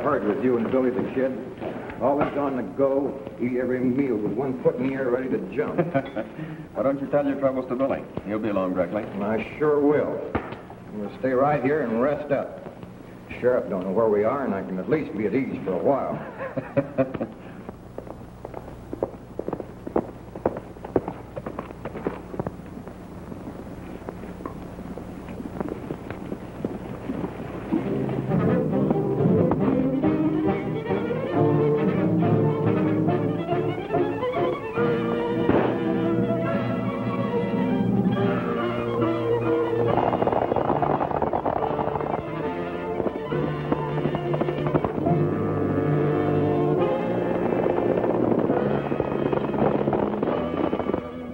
hard with you and Billy the Kid. Always on the go, eat every meal with one foot in the air ready to jump. Why don't you tell your troubles to Billy? He'll be along directly. I sure will. We'll stay right here and rest up. Sheriff don't know where we are, and I can at least be at ease for a while.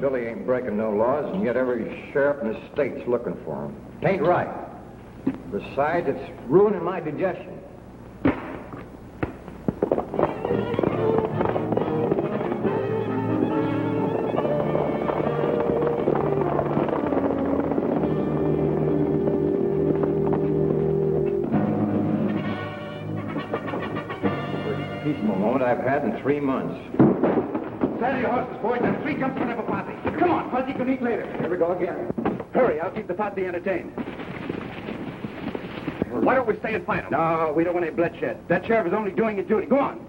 Billy ain't breaking no laws, and yet every sheriff in the state's looking for him. It ain't right. Besides, it's ruining my digestion. First peaceful moment I've had in 3 months. Saddle your horses, boys, and 3 jumps front of a party. Come on, Fuzzy can eat later. Here we go again. Hurry, I'll keep the party entertained. Why don't we stay and fight him? No, we don't want any bloodshed. That sheriff is only doing his duty. Go on.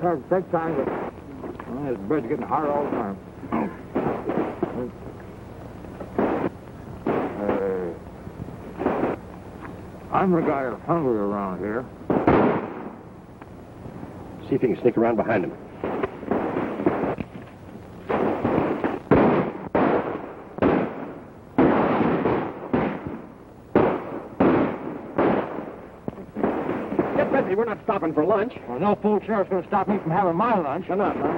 Can't take time, but this bread's getting harder all the time. I'm the guy that's hungry around here. See if you can sneak around behind him. We're not stopping for lunch. Well, no fool sheriff's going to stop me from having my lunch. Shut up, huh?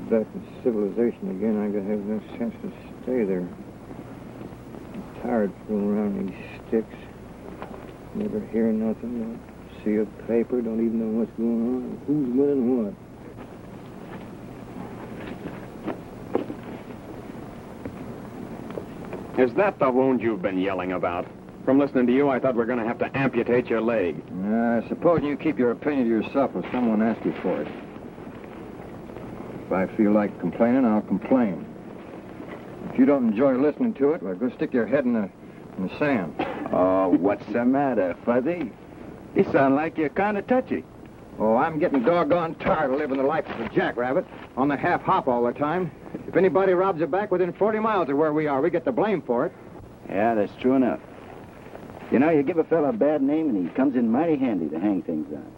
Back in civilization again, I gotta have no sense to stay there. I'm tired fooling around these sticks. Never hear nothing, don't see a paper, don't even know what's going on, who's winning what. Is that the wound you've been yelling about? From listening to you, I thought we were going to have to amputate your leg. Suppose you keep your opinion to yourself if someone asks you for it. If I feel like complaining, I'll complain. If you don't enjoy listening to it, well, go stick your head in the sand. Oh, what's the matter, Fuzzy? You sound like you're kind of touchy. Oh, I'm getting doggone tired of living the life of a jackrabbit, on the half-hop all the time. If anybody robs a bank within 40 miles of where we are, we get the blame for it. Yeah, that's true enough. You know, you give a fella a bad name and he comes in mighty handy to hang things on.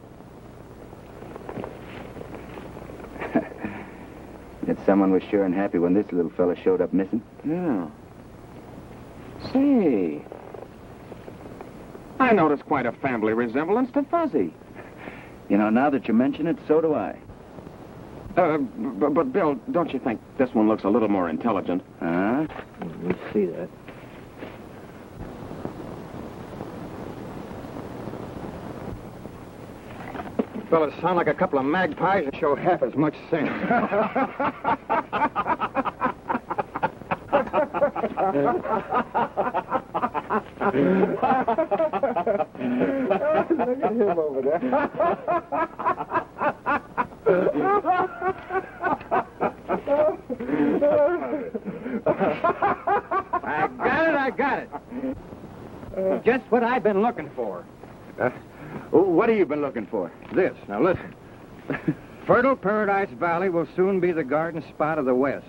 Yet someone was sure and happy when this little fella showed up missing. Yeah. Say, I notice quite a family resemblance to Fuzzy. You know, now that you mention it, so do I. But Bill, don't you think this one looks a little more intelligent? Huh? Let's see that. Fellas sound like a couple of magpies and show half as much sense. Look at him over there. I got it. Just what I've been looking for. What have you been looking for? This. Now listen. Fertile Paradise Valley will soon be the garden spot of the West.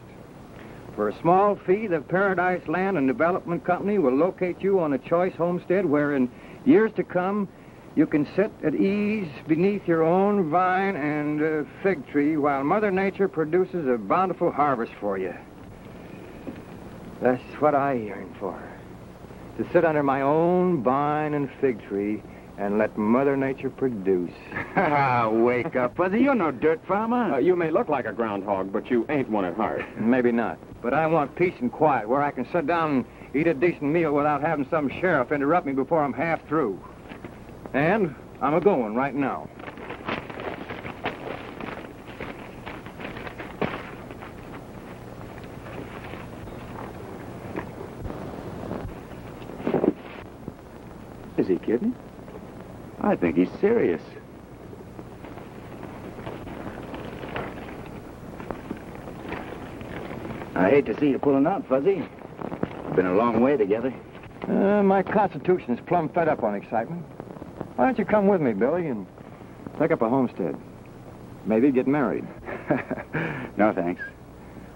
For a small fee, the Paradise Land and Development Company will locate you on a choice homestead where in years to come you can sit at ease beneath your own vine and fig tree while Mother Nature produces a bountiful harvest for you. That's what I yearn for. To sit under my own vine and fig tree and let Mother Nature produce. Wake up, Fuzzy. You're no dirt farmer. You may look like a groundhog, but you ain't one at heart. Maybe not. But I want peace and quiet where I can sit down and eat a decent meal without having some sheriff interrupt me before I'm half through. And I'm a-going right now. Is he kidding? I think he's serious. I hate to see you pulling out, Fuzzy. Been a long way together. My constitution's plumb fed up on excitement. Why don't you come with me, Billy, and pick up a homestead? Maybe get married. No, thanks.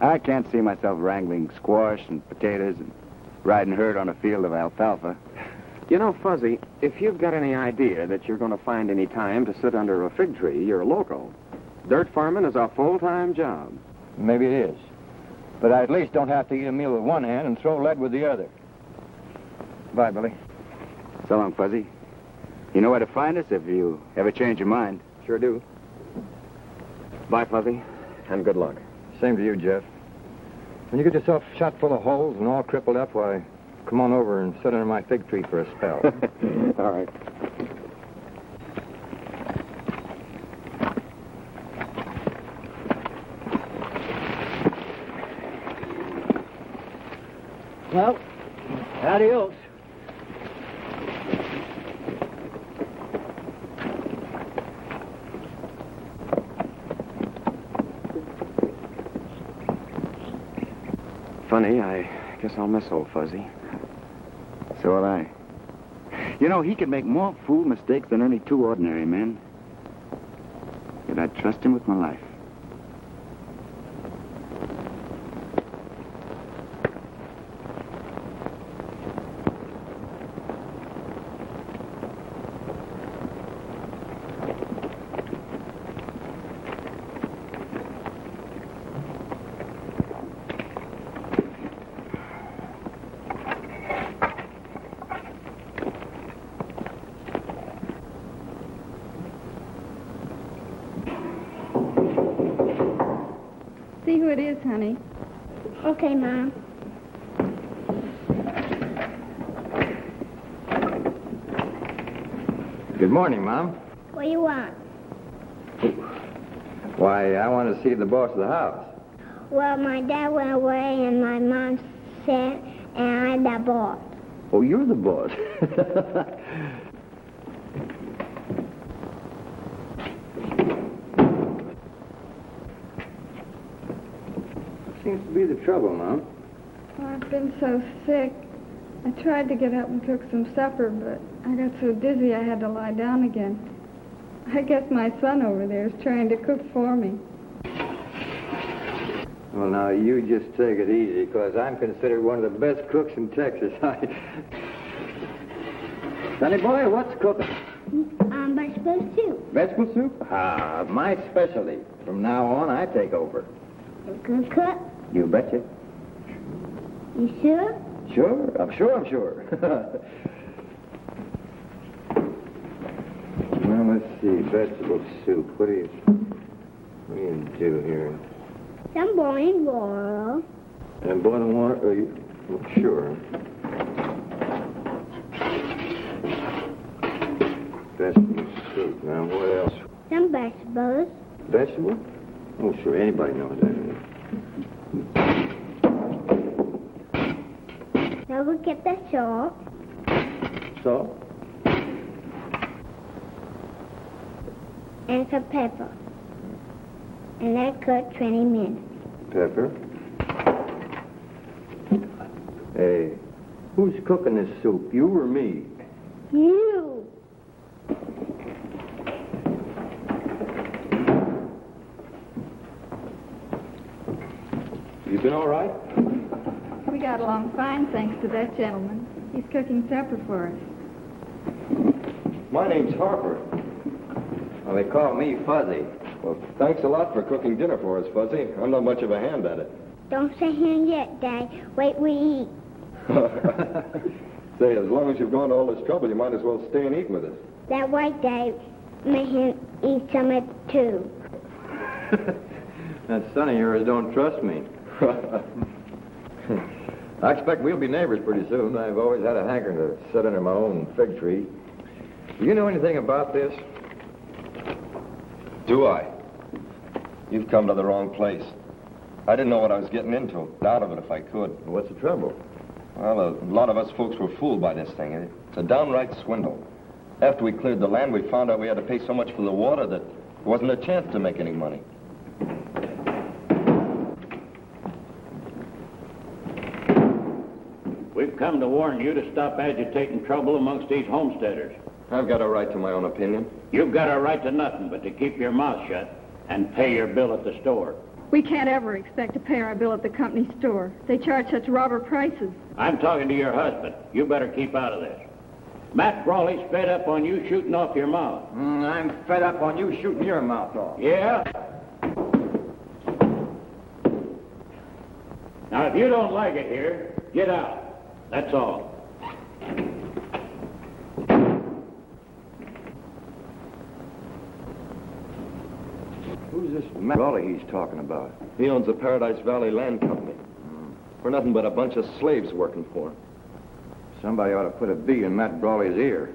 I can't see myself wrangling squash and potatoes and riding herd on a field of alfalfa. You know, Fuzzy, if you've got any idea that you're going to find any time to sit under a fig tree, you're a loco. Dirt farming is a full-time job. Maybe it is. But I at least don't have to eat a meal with one hand and throw lead with the other. Bye, Billy. So long, Fuzzy. You know where to find us if you ever change your mind. Sure do. Bye, Fuzzy, and good luck. Same to you, Jeff. When you get yourself shot full of holes and all crippled up, why, come on over and sit under my fig tree for a spell. All right. Well, adios. Funny, I guess I'll miss old Fuzzy. So will I. You know, he could make more fool mistakes than any two ordinary men. Yet I'd trust him with my life. See who it is, honey. Okay, Mom. Good morning, Mom. What do you want? Why, I want to see the boss of the house. Well, my dad went away and my mom said, and I'm the boss. Oh, you're the boss. Seems to be the trouble, Mom. Oh, I've been so sick. I tried to get up and cook some supper, but I got so dizzy I had to lie down again. I guess my son over there is trying to cook for me. Well, now, you just take it easy, because I'm considered one of the best cooks in Texas. Sonny boy, what's cooking? Vegetable soup. Vegetable soup? Ah, my specialty. From now on, I take over. You can cook? You betcha. You sure? Sure, I'm sure. Well, let's see, vegetable soup. What do you do here? Some boiling water. And boiling water? Well, sure. Vegetable soup. Now, what else? Some vegetables. Vegetable? Oh, sure. Anybody knows that. Now we'll get the salt. Salt? And some pepper. And let it cook 20 minutes. Pepper. Hey, who's cooking this soup, you or me? You. You been all right? We got along fine, thanks to that gentleman. He's cooking supper for us. My name's Harper. Well, they call me Fuzzy. Well, thanks a lot for cooking dinner for us, Fuzzy. I'm not much of a hand at it. Don't say him yet, Dad. Wait, we eat. Say, as long as you've gone to all this trouble, you might as well stay and eat with us. That white Dad made him eat some of it, too. That son of yours don't trust me. I expect we'll be neighbors pretty soon. I've always had a hankering to sit under my own fig tree. Do you know anything about this? Do I? You've come to the wrong place. I didn't know what I was getting into. Out of it if I could. What's the trouble? Well, a lot of us folks were fooled by this thing. It's a downright swindle. After we cleared the land, we found out we had to pay so much for the water that there wasn't a chance to make any money. We've come to warn you to stop agitating trouble amongst these homesteaders. I've got a right to my own opinion. You've got a right to nothing but to keep your mouth shut and pay your bill at the store. We can't ever expect to pay our bill at the company store. They charge such robber prices. I'm talking to your husband. You better keep out of this. Matt Brawley's fed up on you shooting off your mouth. I'm fed up on you shooting your mouth off. Yeah? Now, if you don't like it here, get out. That's all. Who's this Matt Brawley he's talking about? He owns the Paradise Valley Land Company. We're nothing but a bunch of slaves working for him. Somebody ought to put a bee in Matt Brawley's ear.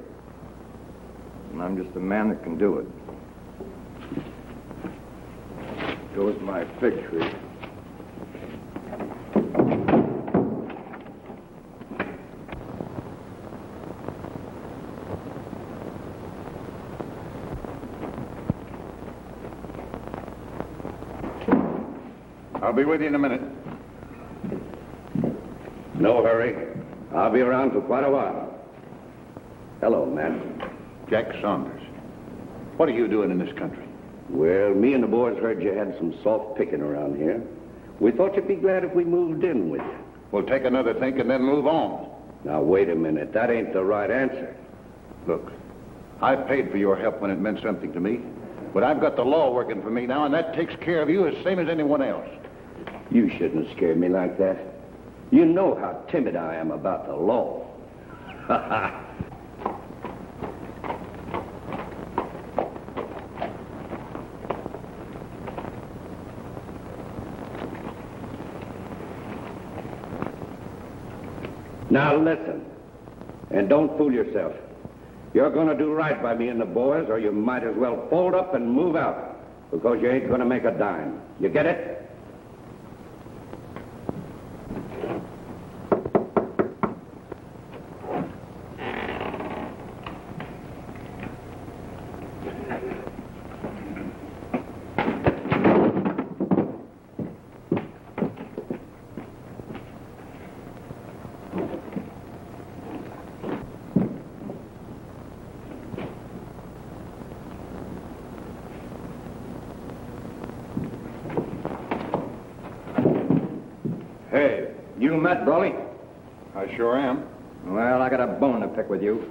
And I'm just the man that can do it. Goes my fig tree. I'll be with you in a minute. No hurry. I'll be around for quite a while. Hello, Matt. Jack Saunders. What are you doing in this country? Well, me and the boys heard you had some soft picking around here. We thought you'd be glad if we moved in with you. We'll take another think and then move on. Now, wait a minute. That ain't the right answer. Look, I paid for your help when it meant something to me. But I've got the law working for me now, and that takes care of you as same as anyone else. You shouldn't have scared me like that. You know how timid I am about the law. Now listen, and don't fool yourself. You're going to do right by me and the boys, or you might as well fold up and move out, because you ain't going to make a dime. You get it? Hey, you Matt Brawley? I sure am. Well, I got a bone to pick with you.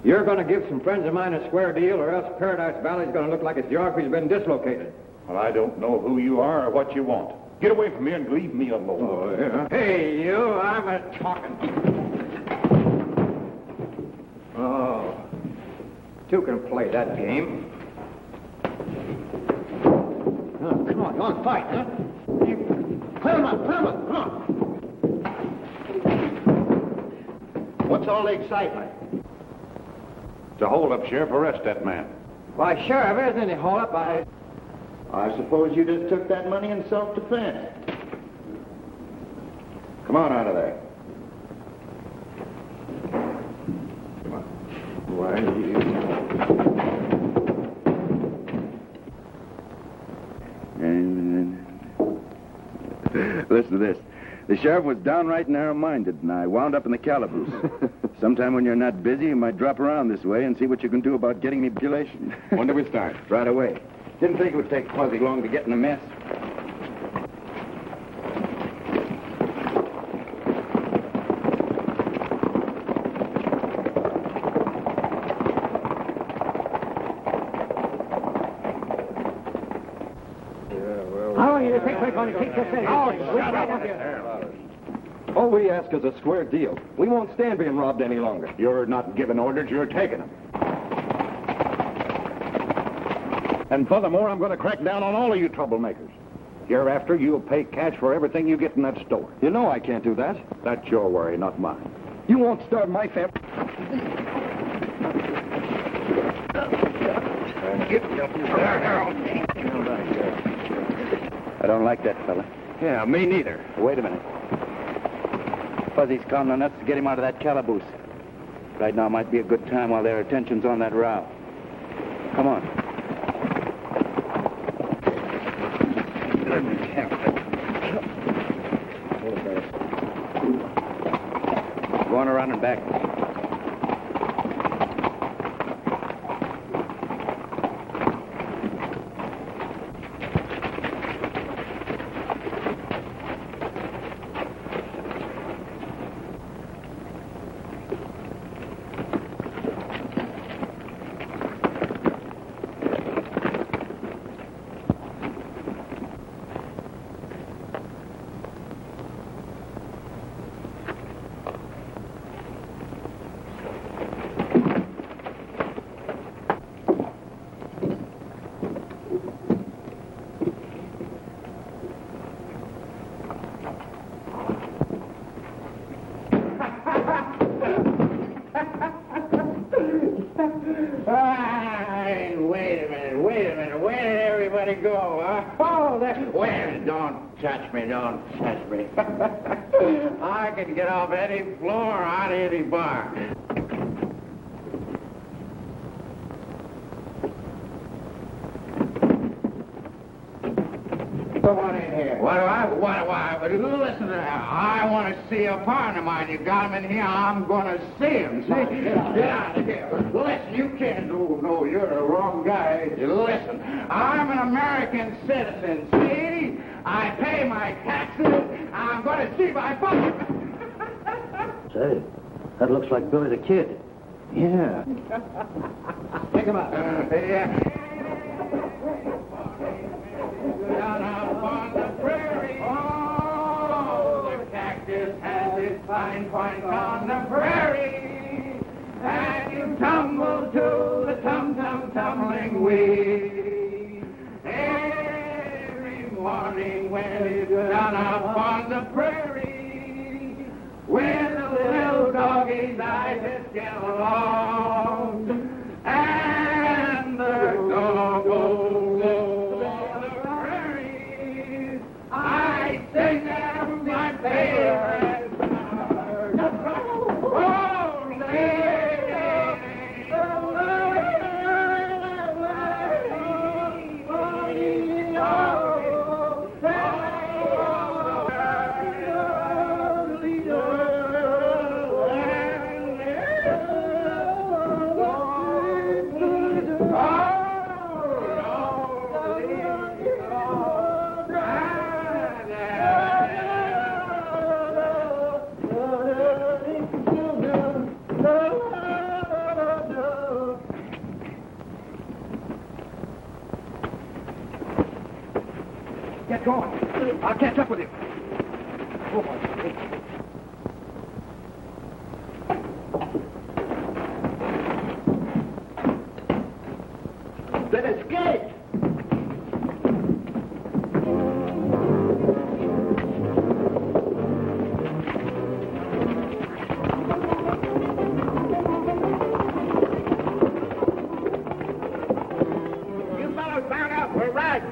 You're going to give some friends of mine a square deal, or else Paradise Valley's going to look like its geography's been dislocated. Well, I don't know who you are or what you want. Get away from me and leave me alone. Oh, yeah. Hey, you, I'm a talking. Oh, two can play that game. Oh, come on, fight, huh? Put him up, come on. What's all the excitement? It's a hold-up, Sheriff. Arrest that man. Why, Sheriff, there isn't any hold-up. I suppose you just took that money in self-defense. Come on out of there. Why, Listen to this. The sheriff was downright narrow-minded, and I wound up in the calaboose. Sometime when you're not busy, you might drop around this way and see what you can do about getting me population. When do we start? Right away. Didn't think it would take Fuzzy long to get in a mess. How long do you think we're going to keep this in? All we ask is a square deal. We won't stand being robbed any longer. You're not giving orders, you're taking them. And furthermore, I'm going to crack down on all of you troublemakers. Hereafter, you'll pay cash for everything you get in that store. You know I can't do that. That's your worry, not mine. You won't starve my family. I don't like that fella. Yeah, me neither. Wait a minute. Fuzzy's calling on us to get him out of that calaboose. Right now might be a good time while their attention's on that row. Come on. Going around and back. Wait a minute. Where did everybody go? Oh, there. Well, don't touch me. I can get off any floor, out of any bar. Come on in here. What do I? Listen to that. I want to see a partner of mine. You got him in here, I'm going to see him. See? Get out of here. Listen, you can't. No, you're the wrong guy. Listen, I'm an American citizen, see? I pay my taxes. I'm going to see my father. Say, that looks like Billy the Kid. Yeah. Pick him up. Yeah. Down upon the prairie, oh, the cactus has its fine points on the prairie, and you tumble to the tumbling weed. Every morning when it's down upon the prairie, when the little doggy's eyes just get along, and the dog goes. I sing them my favorite song. Oh, Get going. I'll catch up with you. Then escape! You fellows found out we're right.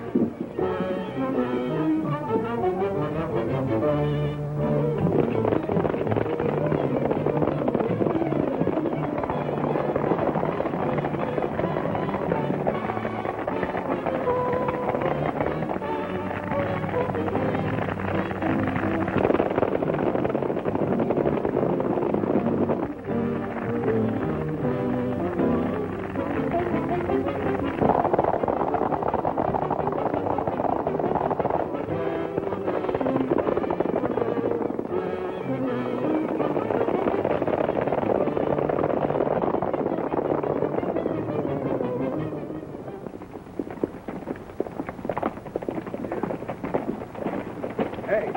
Hey,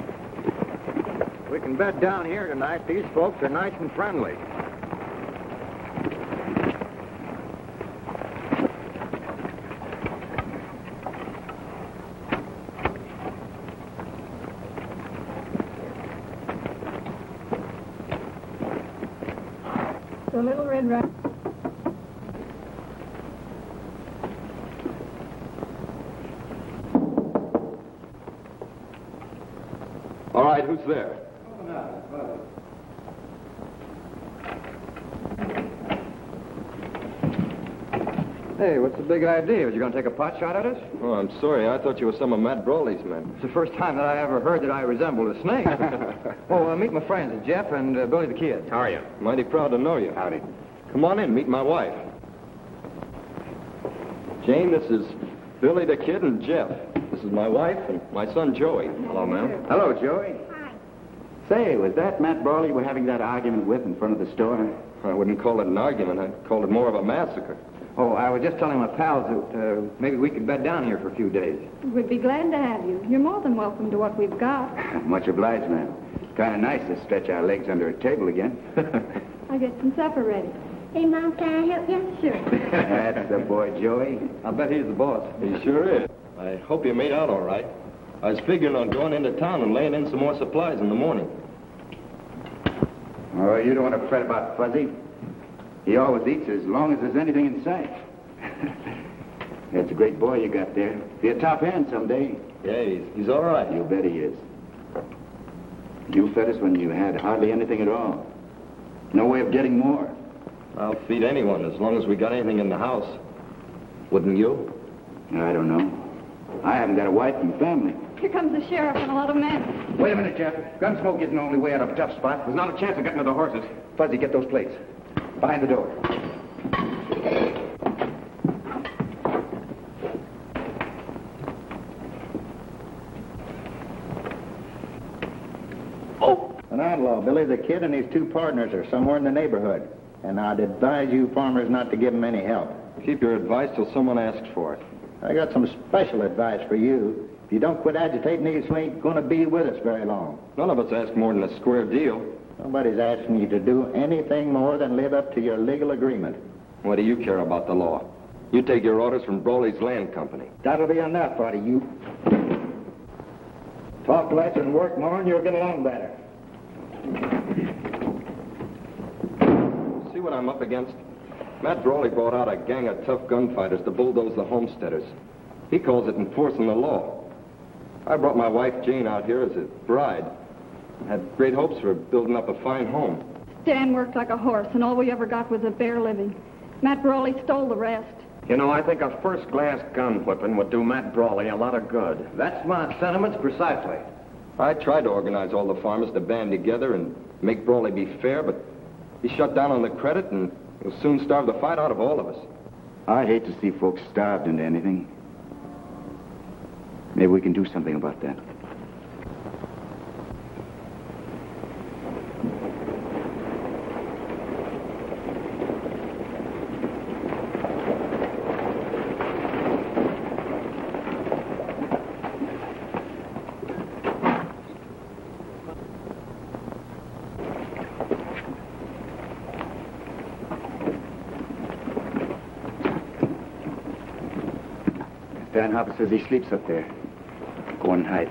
we can bed down here tonight. These folks are nice and friendly. The Little Red Riding. All right, who's there? Hey, what's the big idea? Was you going to take a pot shot at us? Oh, I'm sorry. I thought you were some of Matt Brawley's men. It's the first time that I ever heard that I resembled a snake. Meet my friends, Jeff and Billy the Kid. How are you? Mighty proud to know you. Howdy. Come on in, meet my wife. Jane, this is Billy the Kid and Jeff. This is my wife and my son Joey. Hello, ma'am. Hello, Joey. Hi. Say, was that Matt Brawley we're having that argument with in front of the store? I wouldn't call it an argument. I'd call it more of a massacre. Oh, I was just telling my pals that maybe we could bed down here for a few days. We'd be glad to have you. You're more than welcome to what we've got. Much obliged, ma'am. It's kind of nice to stretch our legs under a table again. I'll get some supper ready. Hey, Mom, can I help you? Sure. That's the boy, Joey. I'll bet he's the boss. He sure is. I hope you made out all right. I was figuring on going into town and laying in some more supplies in the morning. Oh, you don't want to fret about Fuzzy. He always eats as long as there's anything in sight. That's a great boy you got there. Be a top hand someday. Yeah, he's all right. You bet he is. You fed us when you had hardly anything at all. No way of getting more. I'll feed anyone as long as we got anything in the house. Wouldn't you? I don't know. I haven't got a wife and family. Here comes the sheriff and a lot of men. Wait a minute, Jeff. Gunsmoke isn't the only way out of a tough spot. There's not a chance of getting to the horses. Fuzzy, get those plates. Behind the door. An outlaw, Billy the Kid, and his two partners are somewhere in the neighborhood. And I'd advise you farmers not to give them any help. Keep your advice till someone asks for it. I got some special advice for you. If you don't quit agitating, these ain't going to be with us very long. None of us ask more than a square deal. Nobody's asking you to do anything more than live up to your legal agreement. What do you care about the law? You take your orders from Brawley's Land Company. That'll be enough out of you. Talk less and work more, and you'll get along better. See what I'm up against? Matt Brawley brought out a gang of tough gunfighters to bulldoze the homesteaders. He calls it enforcing the law. I brought my wife Jane out here as a bride. Had great hopes for building up a fine home. Dan worked like a horse, and all we ever got was a bare living. Matt Brawley stole the rest. You know, I think a first-class gun whipping would do Matt Brawley a lot of good. That's my sentiments precisely. I tried to organize all the farmers to band together and make Brawley be fair, but he shut down on the credit and will soon starve the fight out of all of us. I hate to see folks starved into anything. Maybe we can do something about that. Van Hopper says he sleeps up there. Go on and hide.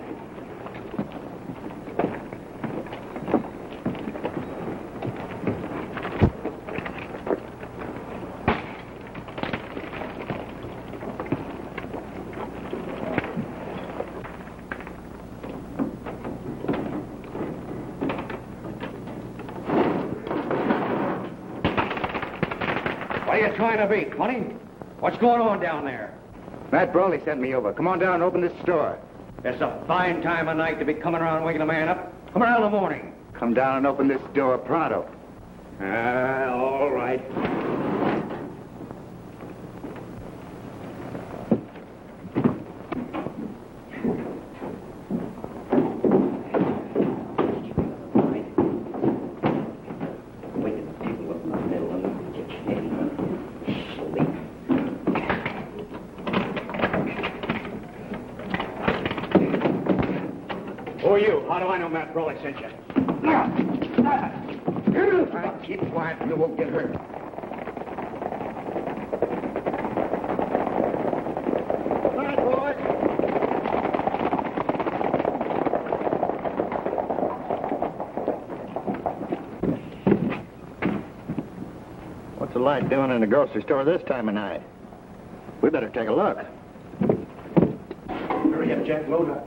What are you trying to be, Connie? What's going on down there? Matt Brawley sent me over. Come on down and open this store. It's a fine time of night to be coming around waking a man up. Come around in the morning. Come down and open this door pronto. All right. Who are you? How do I know Matt Brawley sent you? Keep quiet and you won't get hurt. All right, boys. What's the light doing in the grocery store this time of night? We better take a look. Hurry up, Jack. Load up.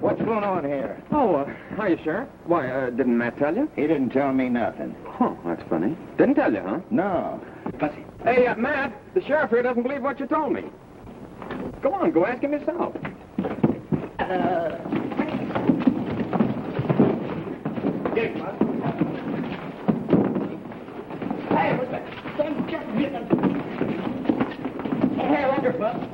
What's going on here? Oh, hiya, Sheriff. Why, didn't Matt tell you? He didn't tell me nothing. Huh, that's funny. Didn't tell you, huh? No. Fussy. Hey, Matt, the sheriff here doesn't believe what you told me. Go on, go ask him yourself. Get him, Bud. Hey, what's that? Don't just hit them. Hey, longer, Bud.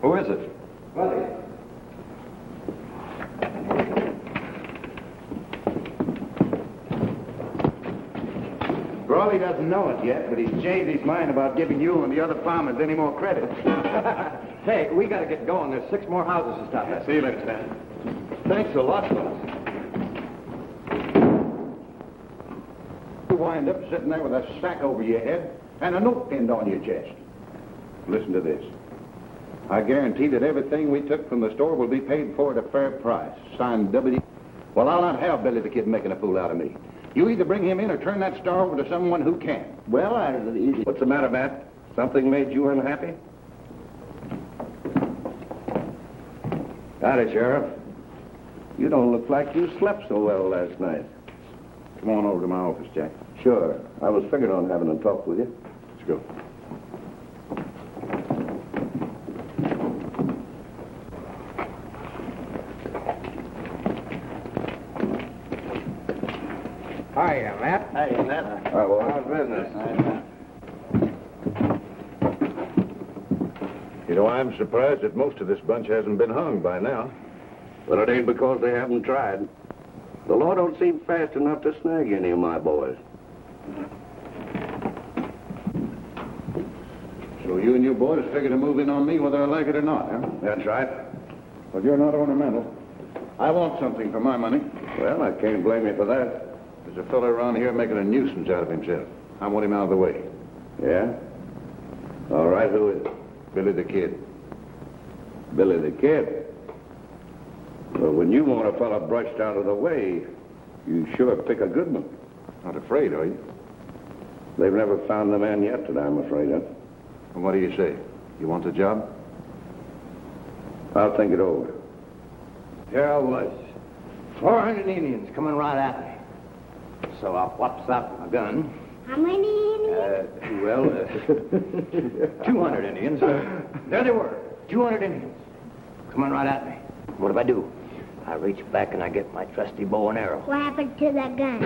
Who is it? Brawley doesn't know it yet, but he's changed his mind about giving you and the other farmers any more credit. Hey, we got to get going. There's 6 more houses to stop at. See you later, Stan. Thanks a lot, fellas. You wind up sitting there with a sack over your head and a note pinned on your chest. Listen to this. I guarantee that everything we took from the store will be paid for at a fair price. Signed W. Well, I'll not have Billy the Kid making a fool out of me. You either bring him in or turn that store over to someone who can. Well, What's the matter, Matt? Something made you unhappy? Howdy, Sheriff. You don't look like you slept so well last night. Come on over to my office, Jack. Sure. I was figuring on having a talk with you. Let's go. Hiya, Matt. Hey, Matt. All right, well, how's business? You know, I'm surprised that most of this bunch hasn't been hung by now. But it ain't because they haven't tried. The law don't seem fast enough to snag any of my boys. So you and your boys figure to move in on me whether I like it or not, huh? That's right. Well, you're not ornamental. I want something for my money. Well, I can't blame you for that. There's a fellow around here making a nuisance out of himself. I want him out of the way. Yeah? All right, who is it? Billy the Kid. Billy the Kid. Well, when you want a fella brushed out of the way, you sure pick a good one. Not afraid, are you? They've never found the man yet that I'm afraid of. And what do you say? You want the job? I'll think it over. Here I was. 400 Indians coming right at me. So I whops out my gun. How many Indians? 200 Indians. There they were. 200 Indians. Coming right at me. What do I do? I reach back and I get my trusty bow and arrow. What happened to the gun?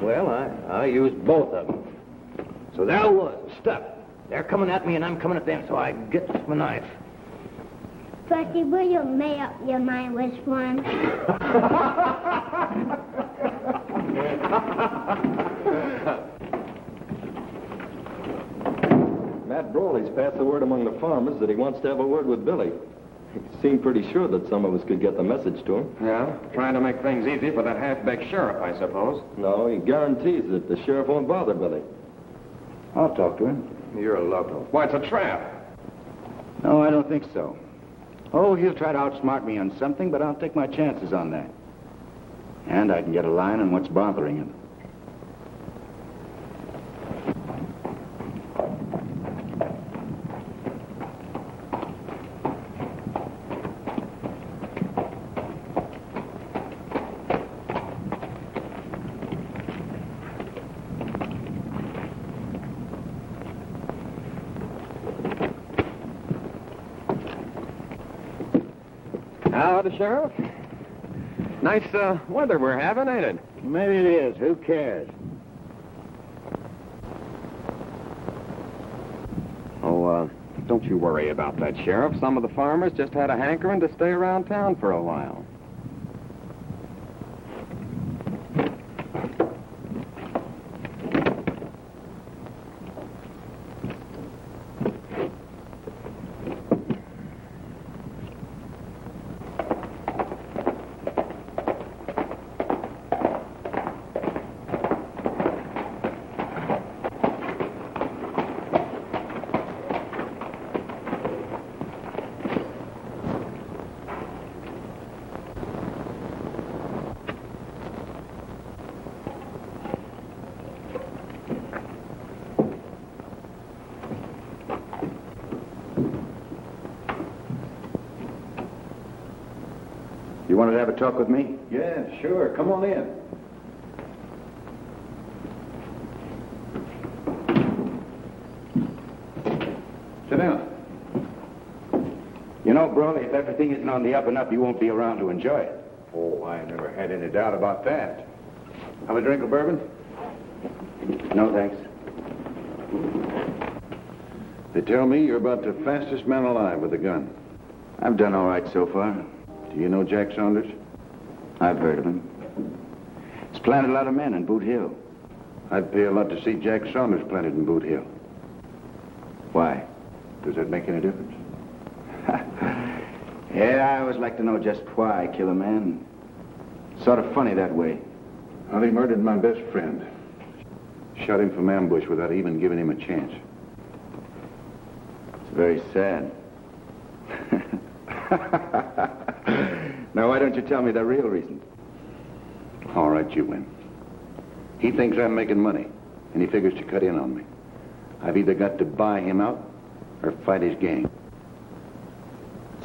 Well, I used both of them. So there I was, stuck. They're coming at me and I'm coming at them, so I gets my knife. Trusty, will you make up your mind which one? Matt Brawley's passed the word among the farmers that he wants to have a word with Billy. He seemed pretty sure that some of us could get the message to him. Yeah, trying to make things easy for that half-baked sheriff, I suppose. No, he guarantees that the sheriff won't bother Billy. I'll talk to him. You're a local. Why, it's a trap. No, I don't think so. Oh, he'll try to outsmart me on something, but I'll take my chances on that. And I can get a line on what's bothering him. Howdy, Sheriff. Nice weather we're having, ain't it? Maybe it is. Who cares? Oh, don't you worry about that, Sheriff. Some of the farmers just had a hankering to stay around town for a while. You wanted to have a talk with me? Yeah, sure. Come on in. Sit down. You know, Brawley, if everything isn't on the up and up, you won't be around to enjoy it. Oh, I never had any doubt about that. Have a drink of bourbon? No, thanks. They tell me you're about the fastest man alive with a gun. I've done all right so far. Do you know Jack Saunders? I've heard of him. He's planted a lot of men in Boot Hill. I'd pay a lot to see Jack Saunders planted in Boot Hill. Why? Does that make any difference? Yeah, I always like to know just why I kill a man. Sort of funny that way. Well, he murdered my best friend. Shot him from ambush without even giving him a chance. It's very sad. Now, why don't you tell me the real reason? All right, you win. He thinks I'm making money, and he figures to cut in on me. I've either got to buy him out or fight his gang.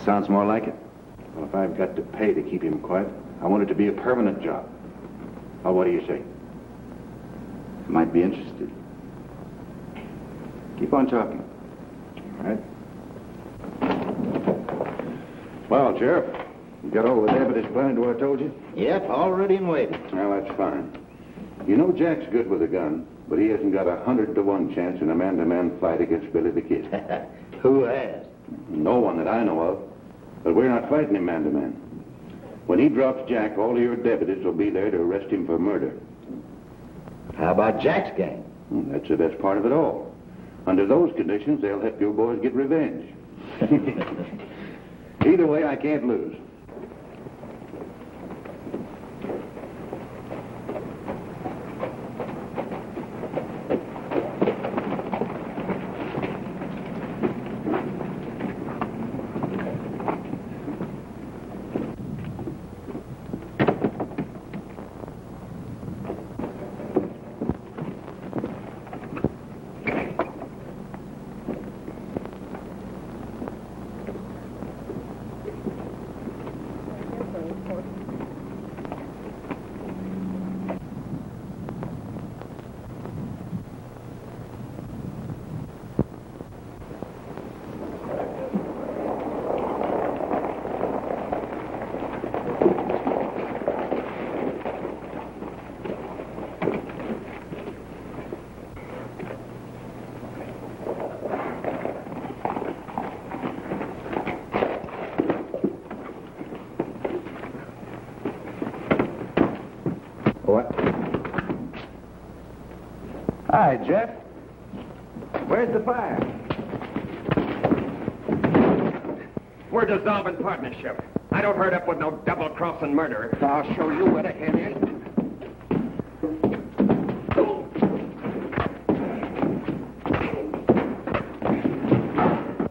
Sounds more like it. Well, if I've got to pay to keep him quiet, I want it to be a permanent job. Well, what do you say? Might be interested. Keep on talking. All right. Well, Sheriff, you got all the evidence planted where I told you? Yep, all ready and waiting. Well, that's fine. You know Jack's good with a gun, but he hasn't got 100-to-1 chance in a man-to-man fight against Billy the Kid. Who has? No one that I know of. But we're not fighting him man-to-man. When he drops Jack, all of your deputies will be there to arrest him for murder. How about Jack's gang? That's the best part of it all. Under those conditions, they'll help your boys get revenge. Either way, I can't lose. What? Hi, Jeff. Where's the fire? We're dissolving partnership. I don't hurt up with no double-crossing murderer. I'll show you where the head is.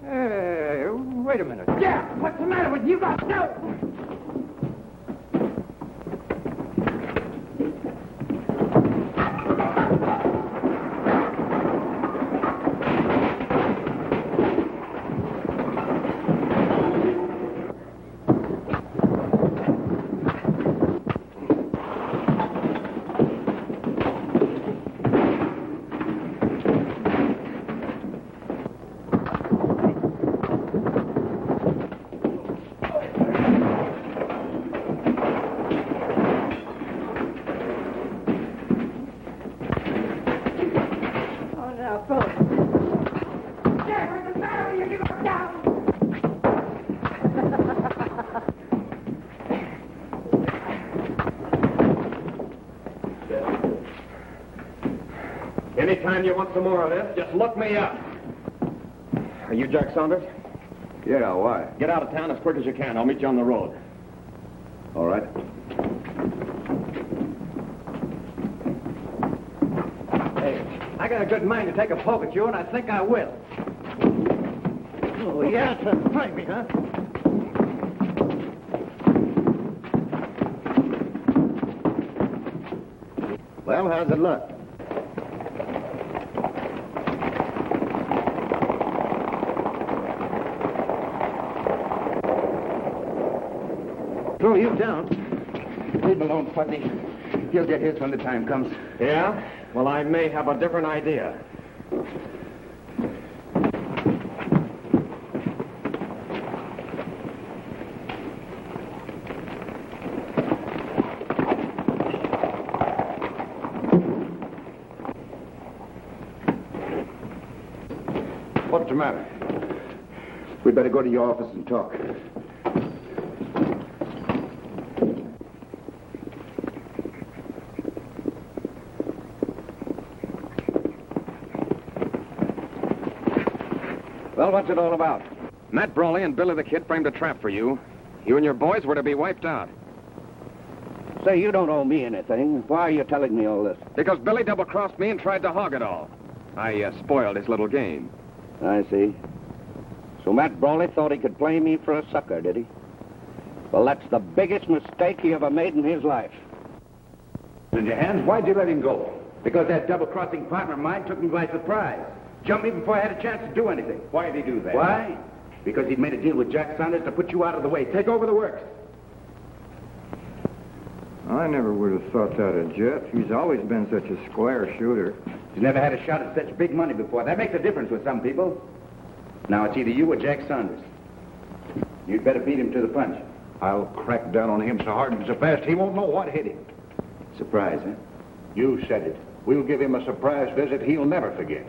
Hey, wait a minute. Yeah, what's the matter with you? Got no. Anytime you want some more of this, just look me up. Are you Jack Saunders? Yeah, why? Get out of town as quick as you can. I'll meet you on the road. All right. Hey, I got a good mind to take a poke at you, and I think I will. Oh, yeah, to fight me, huh? Well, how's it look? Throw you down. Leave him alone, Fuzzy. He'll get his when the time comes. Yeah? Well, I may have a different idea. What's the matter? We'd better go to your office and talk. Well, what's it all about? Matt Brawley and Billy the Kid framed a trap for you. You and your boys were to be wiped out. Say, you don't owe me anything. Why are you telling me all this? Because Billy double-crossed me and tried to hog it all. I spoiled his little game. I see. So Matt Brawley thought he could play me for a sucker, did he? Well, that's the biggest mistake he ever made in his life. In your hands, why'd you let him go? Because that double-crossing partner of mine took me by surprise. Jumped me before I had a chance to do anything. Why'd he do that? Why? Because he'd made a deal with Jack Saunders to put you out of the way. Take over the works. I never would have thought that of Jeff. He's always been such a square shooter. He's never had a shot at such big money before. That makes a difference with some people. Now it's either you or Jack Saunders. You'd better beat him to the punch. I'll crack down on him so hard and so fast he won't know what hit him. Surprise, huh? You said it. We'll give him a surprise visit he'll never forget.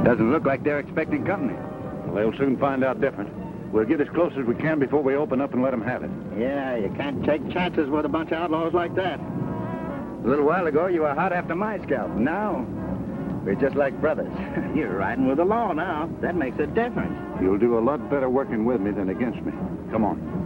Doesn't look like they're expecting company. Well, they'll soon find out different. We'll get as close as we can before we open up and let them have it. Yeah, you can't take chances with a bunch of outlaws like that. A little while ago, you were hot after my scalp. Now, we're just like brothers. You're riding with the law now. That makes a difference. You'll do a lot better working with me than against me. Come on.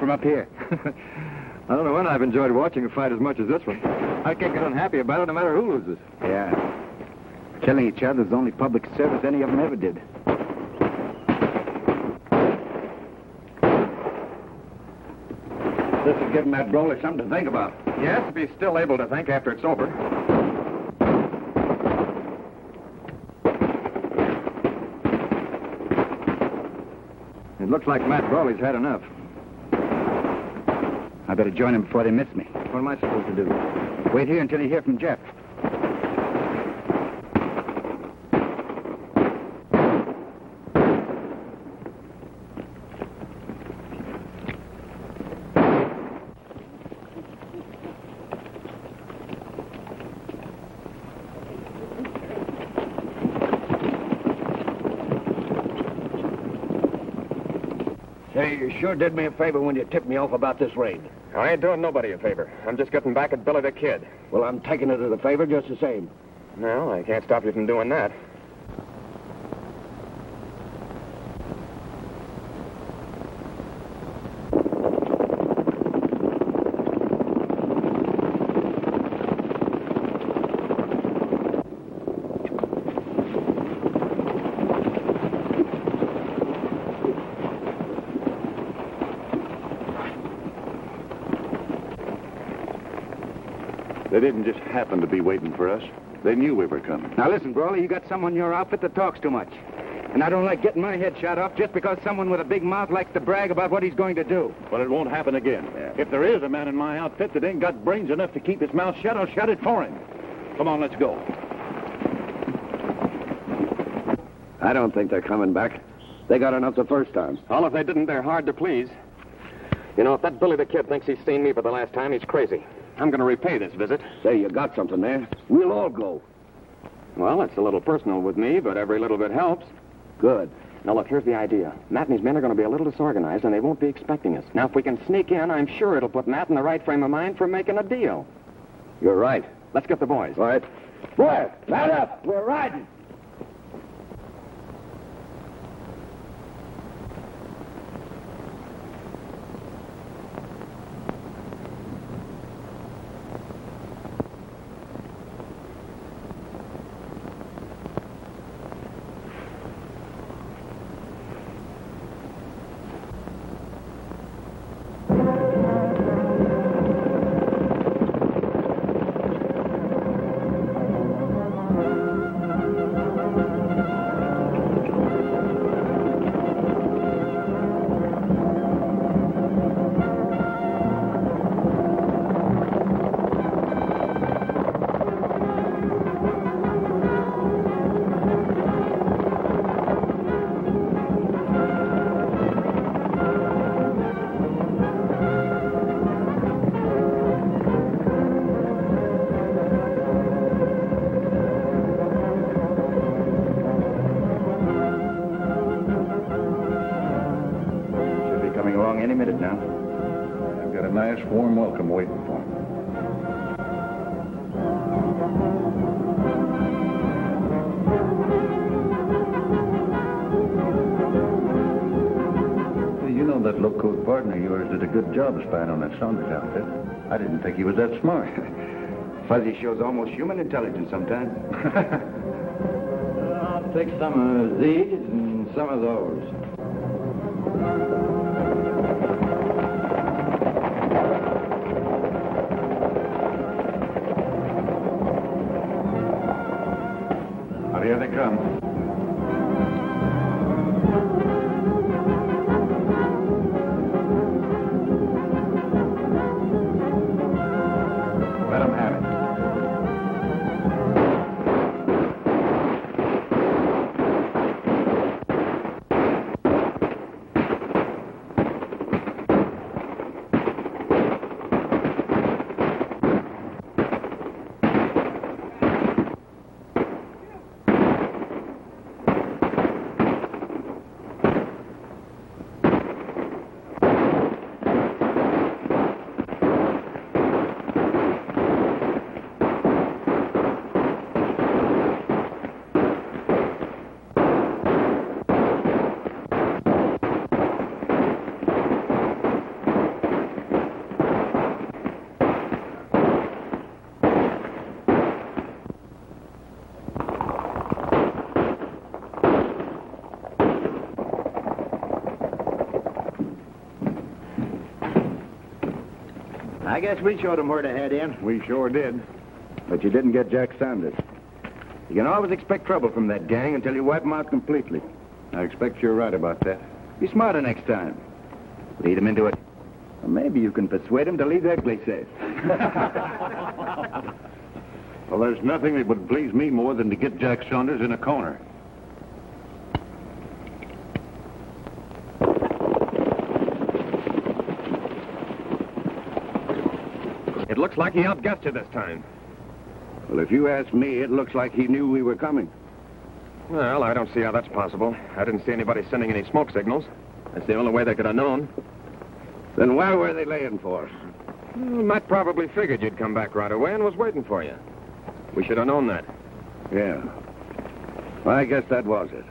from up here. I don't know when I've enjoyed watching a fight as much as this one. I can't get unhappy about it no matter who loses. Yeah. Killing each other is the only public service any of them ever did. This is giving Matt Broly something to think about. Yes, if he's still able to think after it's over. It looks like Matt Brawley's had enough. I better join him before they miss me. What am I supposed to do? Wait here until you hear from Jeff. Say, you sure did me a favor when you tipped me off about this raid. I ain't doing nobody a favor. I'm just getting back at Billy the Kid. Well, I'm taking it as a favor just the same. No, I can't stop you from doing that. They didn't just happen to be waiting for us. They knew we were coming. Now listen, Brawley, you got someone in your outfit that talks too much. And I don't like getting my head shot off just because someone with a big mouth likes to brag about what he's going to do. Well, it won't happen again. Yeah. If there is a man in my outfit that ain't got brains enough to keep his mouth shut, I'll shut it for him. Come on, let's go. I don't think they're coming back. They got enough the first time. Well, if they didn't, they're hard to please. You know, if that Billy the Kid thinks he's seen me for the last time, he's crazy. I'm going to repay this visit. Say, you got something there. We'll all go. Well, it's a little personal with me, but every little bit helps. Good. Now, look, here's the idea. Matt and his men are going to be a little disorganized, and they won't be expecting us. Now, if we can sneak in, I'm sure it'll put Matt in the right frame of mind for making a deal. You're right. Let's get the boys. All right. Boy, line up. We're riding. Any minute now. I've got a nice, warm welcome waiting for him. You know that low-coat partner of yours did a good job spying on that Saunders outfit. I didn't think he was that smart. Fuzzy shows almost human intelligence sometimes. I'll take some of these and some of those. Here they come. Let them have it. I guess we showed them where to head in. We sure did. But you didn't get Jack Sanders. You can always expect trouble from that gang until you wipe them out completely. I expect you're right about that. Be smarter next time. Lead them into it. Or maybe you can persuade them to leave their place safe. Well, there's nothing that would please me more than to get Jack Saunders in a corner. It looks like he outguessed you this time. Well, if you ask me, it looks like he knew we were coming. Well, I don't see how that's possible. I didn't see anybody sending any smoke signals. That's the only way they could have known. Then why were they laying for us? Well, Matt probably figured you'd come back right away and was waiting for you. We should have known that. Yeah. Well, I guess that was it.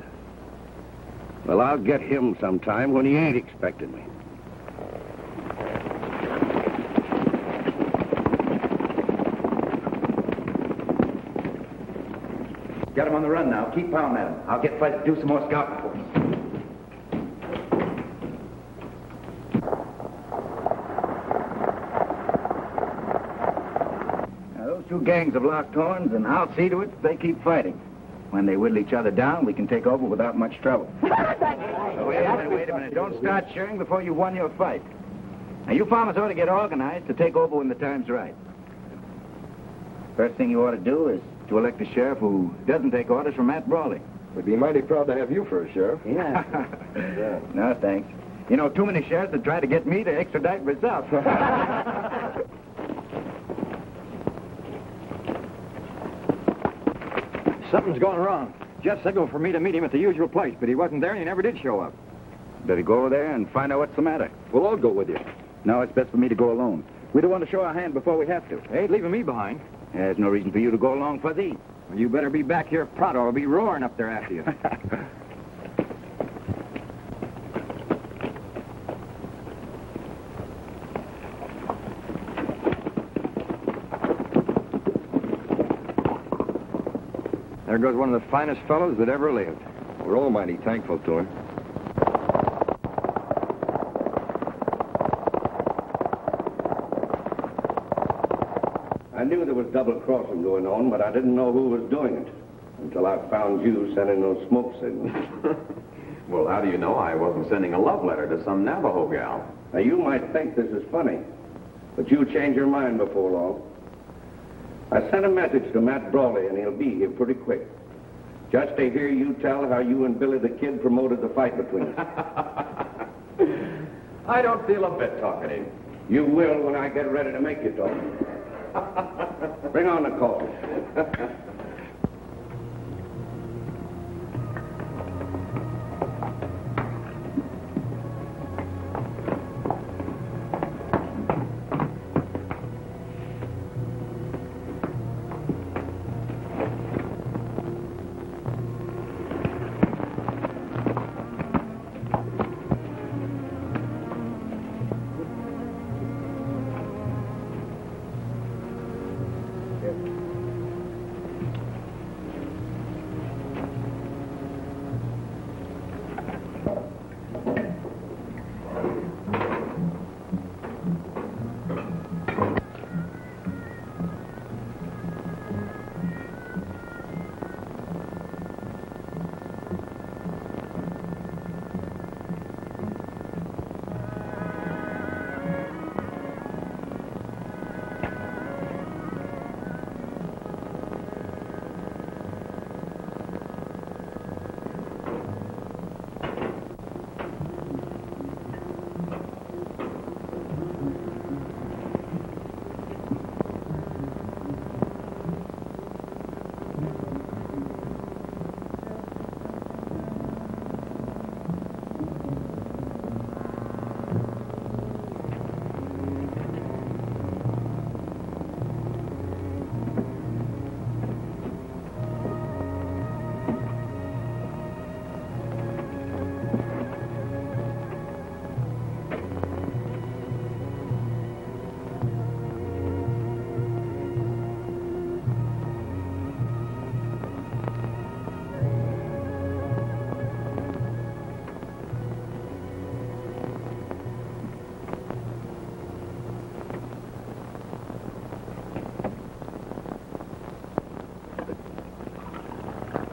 Well, I'll get him sometime when he ain't expecting me. Got him on the run now. Keep pounding at him. I'll get Fuzz to do some more scouting for us. Now, those two gangs have lost horns, and I'll see to it they keep fighting. When they whittle each other down, we can take over without much trouble. Wait a minute. Don't start cheering before you've won your fight. Now, you farmers ought to get organized to take over when the time's right. First thing you ought to do is to elect a sheriff who doesn't take orders from Matt Brawley. We'd be mighty proud to have you for a sheriff. Yeah. No, thanks. You know, too many sheriffs have tried to get me to extradite myself. Something's going wrong. Jeff signaled for me to meet him at the usual place, but he wasn't there and he never did show up. Better go over there and find out what's the matter. We'll all go with you. No, it's best for me to go alone. We don't want to show our hand before we have to. They ain't leaving me behind. There's no reason for you to go along, Fuzzy. Well, you better be back here pronto or I'll be roaring up there after you. There goes one of the finest fellows that ever lived. We're all mighty thankful to him. I knew there was double-crossing going on, but I didn't know who was doing it until I found you sending those smoke signals. Well, how do you know I wasn't sending a love letter to some Navajo gal? Now, you might think this is funny, but you'll change your mind before long. I sent a message to Matt Brawley, and he'll be here pretty quick. Just to hear you tell how you and Billy the Kid promoted the fight between us. I don't feel a bit talkative. You will when I get ready to make you talk. Bring on the coffee.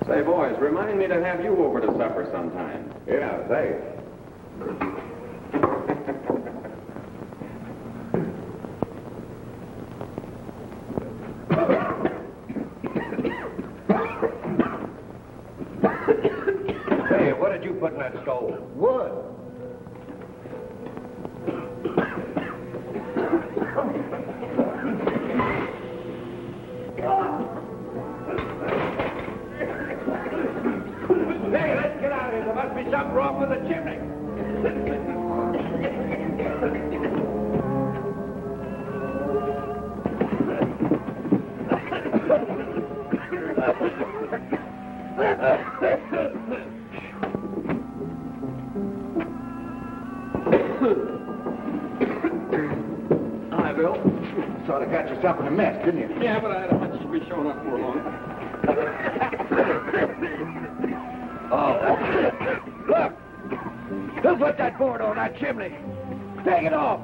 Say, boys, remind me to have you over to supper sometime. Yeah, thanks. Hey, what did you put in that stove? Wood. Hey, let's get out of here. There must be something wrong with the chimney. Hi, Bill. Sort of got yourself in a mess, didn't you? Yeah, but I had a hunch you'd be showing up for long. Look! Who put that board on that chimney? Take it off!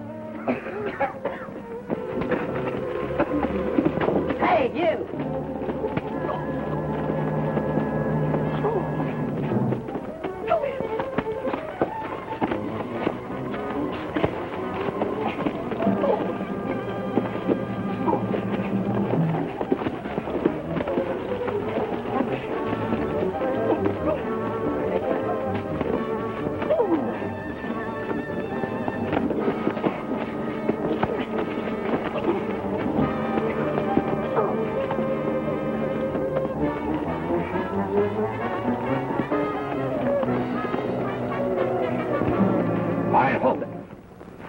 Hey, you!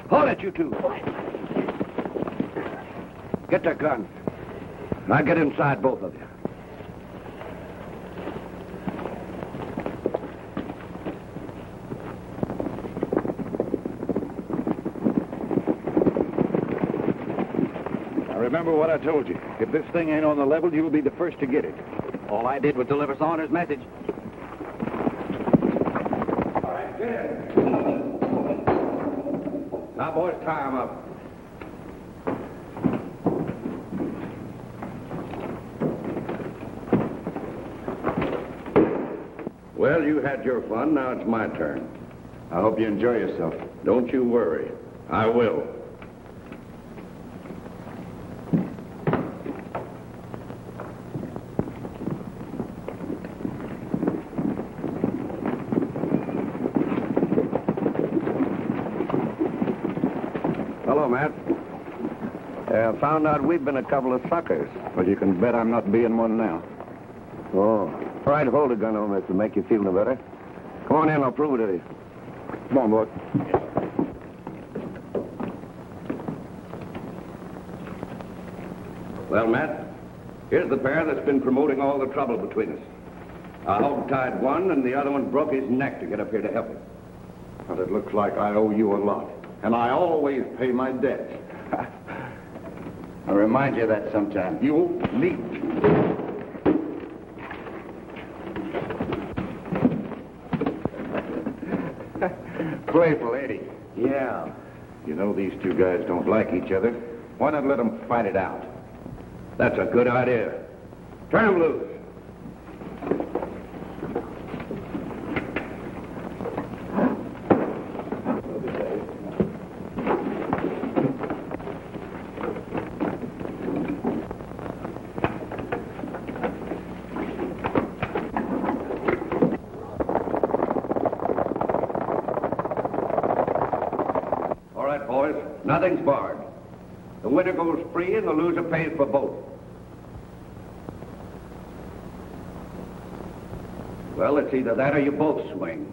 Hold it, you two. Get their guns. Now get inside, both of you. Now remember what I told you. If this thing ain't on the level, you'll be the first to get it. All I did was deliver Saunders' message. All right, get in. Now, boys, tie 'em up. Well, you had your fun. Now it's my turn. I hope you enjoy yourself. Don't you worry. I will. Hello, Matt. I found out we've been a couple of suckers. Well, you can bet I'm not being one now. Oh. All right, hold the gun on this to make you feel no better. Come on in, I'll prove it to you. Come on, boy. Well, Matt, here's the pair that's been promoting all the trouble between us. I hog-tied one, and the other one broke his neck to get up here to help him. Well, it looks like I owe you a lot. And I always pay my debts. I'll remind you of that sometime. You leave. Playful, ain't he? Yeah. You know these two guys don't like each other. Why not let them fight it out? That's a good idea. Turn him loose. Nothing's barred. The winner goes free and the loser pays for both. Well, it's either that or you both swing.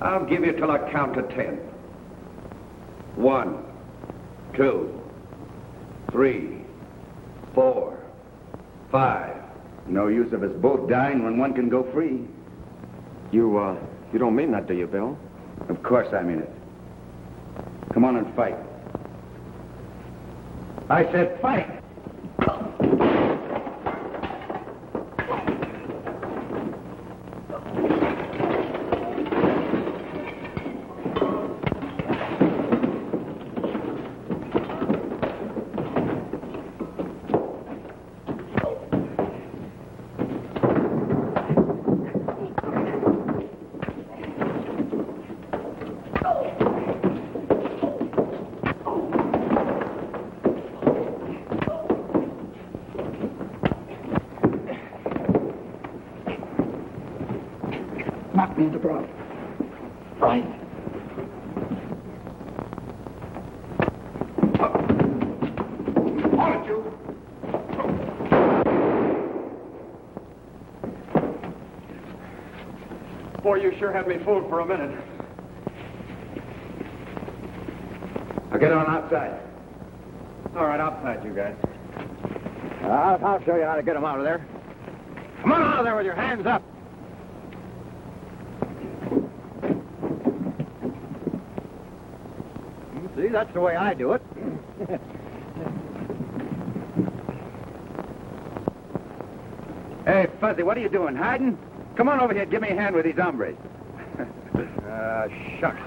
I'll give you till I count to 10. 1, 2, 3, 4, 5. No use of us both dying when one can go free. You don't mean that, do you, Bill? Of course I mean it. Come on and fight. I said fight! No problem. Right. On it, you. Boy, you sure had me fooled for a minute. I'll get on outside. All right, outside, you guys. I'll show you how to get them out of there. Come on out of there with your hands up. See, that's the way I do it. Hey, Fuzzy, what are you doing? Hiding? Come on over here and give me a hand with these hombres. Shucks.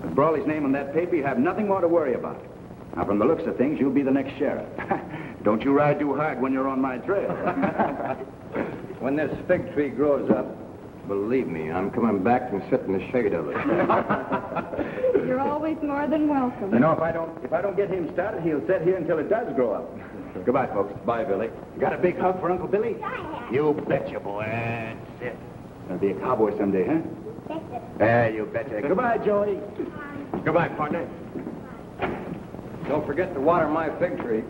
With Brawley's name on that paper, you have nothing more to worry about. Now, from the looks of things, you'll be the next sheriff. Don't you ride too hard when you're on my trail. When this fig tree grows up, believe me, I'm coming back and sit in the shade of it. You're always more than welcome. You know, if I don't get him started, he'll sit here until it does grow up. Goodbye, folks. Bye, Billy. You got a big hug for Uncle Billy? You betcha, boy. That's it. Gonna be a cowboy someday, huh? Hey, you betcha. Goodbye, Joey. Goodbye, partner. Don't forget to water my fig tree.